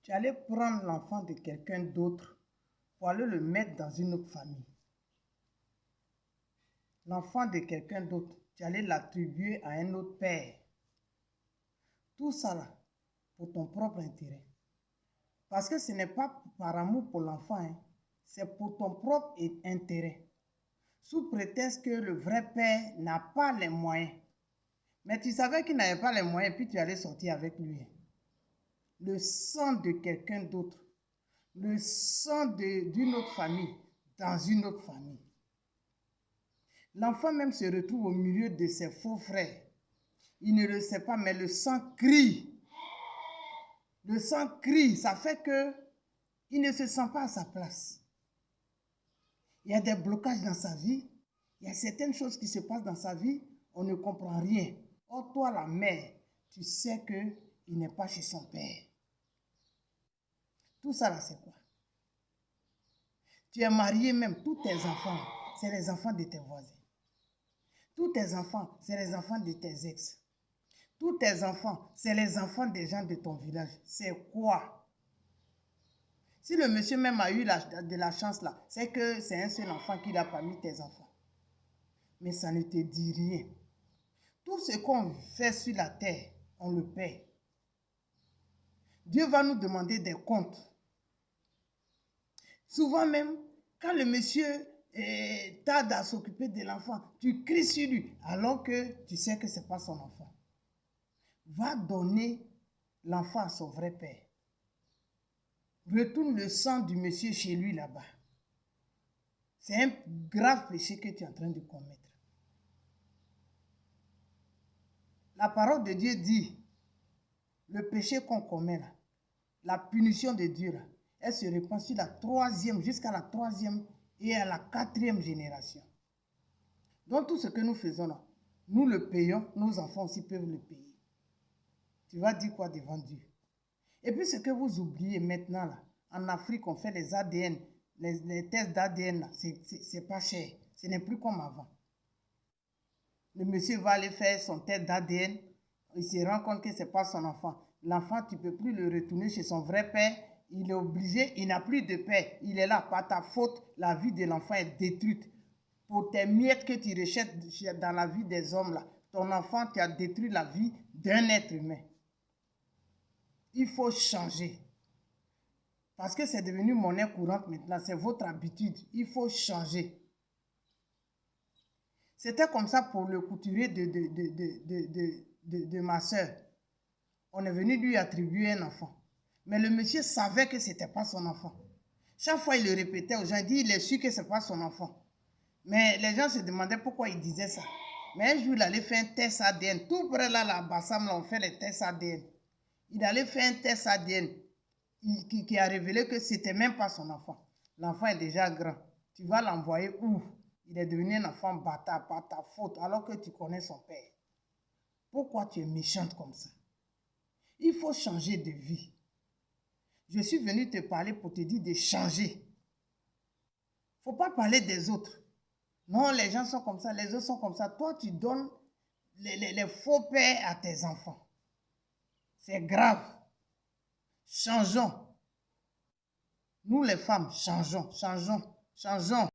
Tu allais prendre l'enfant de quelqu'un d'autre pour aller le mettre dans une autre famille. L'enfant de quelqu'un d'autre, tu allais l'attribuer à un autre père. Tout ça là, pour ton propre intérêt. Parce que ce n'est pas par amour pour l'enfant, hein. C'est pour ton propre intérêt. Sous prétexte que le vrai père n'a pas les moyens. Mais tu savais qu'il n'avait pas les moyens, puis tu allais sortir avec lui. Le sang de quelqu'un d'autre, le sang d'une autre famille, dans une autre famille. L'enfant même se retrouve au milieu de ses faux frères. Il ne le sait pas, mais le sang crie. Le sang crie, ça fait qu'il ne se sent pas à sa place. Il y a des blocages dans sa vie. Il y a certaines choses qui se passent dans sa vie, on ne comprend rien. Or, toi, la mère, tu sais qu'il n'est pas chez son père. Tout ça là, c'est quoi? Tu es marié même, tous tes enfants, c'est les enfants de tes voisins. Tous tes enfants, c'est les enfants de tes ex. Tous tes enfants, c'est les enfants des gens de ton village. C'est quoi? Si le monsieur même a eu de la chance là, c'est que c'est un seul enfant qu'il a parmi tes enfants. Mais ça ne te dit rien. Tout ce qu'on fait sur la terre, on le paie. Dieu va nous demander des comptes. Souvent même, quand le monsieur tarde à s'occuper de l'enfant, tu cries sur lui, alors que tu sais que ce n'est pas son enfant. Va donner l'enfant à son vrai père. Retourne le sang du monsieur chez lui là-bas. C'est un grave péché que tu es en train de commettre. La parole de Dieu dit, le péché qu'on commet là, la punition de Dieu là, elle se répand sur la troisième, jusqu'à la troisième et à la quatrième génération. Donc tout ce que nous faisons là, nous le payons, nos enfants aussi peuvent le payer. Tu vas dire quoi devant Dieu? Et puis ce que vous oubliez maintenant là, en Afrique on fait les ADN, les tests d'ADN là, c'est pas cher, ce n'est plus comme avant. Le monsieur va aller faire son test d'ADN, il se rend compte que ce n'est pas son enfant. L'enfant, tu ne peux plus le retourner chez son vrai père, il est obligé, il n'a plus de père, il est là, par ta faute, la vie de l'enfant est détruite. Pour tes miettes que tu rejettes dans la vie des hommes là, ton enfant, tu as détruit la vie d'un être humain. Il faut changer. Parce que c'est devenu monnaie courante maintenant, c'est votre habitude. Il faut changer. C'était comme ça pour le couturier de ma soeur. On est venu lui attribuer un enfant. Mais le monsieur savait que ce n'était pas son enfant. Chaque fois, il le répétait aux gens, il dit, il est sûr que ce n'est pas son enfant. Mais les gens se demandaient pourquoi il disait ça. Mais un jour, il allait faire un test ADN. Tout près là, la Bassam, là, on fait les tests ADN. Il allait faire un test ADN qui a révélé que ce n'était même pas son enfant. L'enfant est déjà grand. Tu vas l'envoyer où? Il est devenu un enfant bâtard par ta faute alors que tu connais son père. Pourquoi tu es méchante comme ça? Il faut changer de vie. Je suis venu te parler pour te dire de changer. Il ne faut pas parler des autres. Non, les gens sont comme ça, les autres sont comme ça. Toi, tu donnes les faux pères à tes enfants. C'est grave. Changeons. Nous les femmes, changeons, changeons, changeons.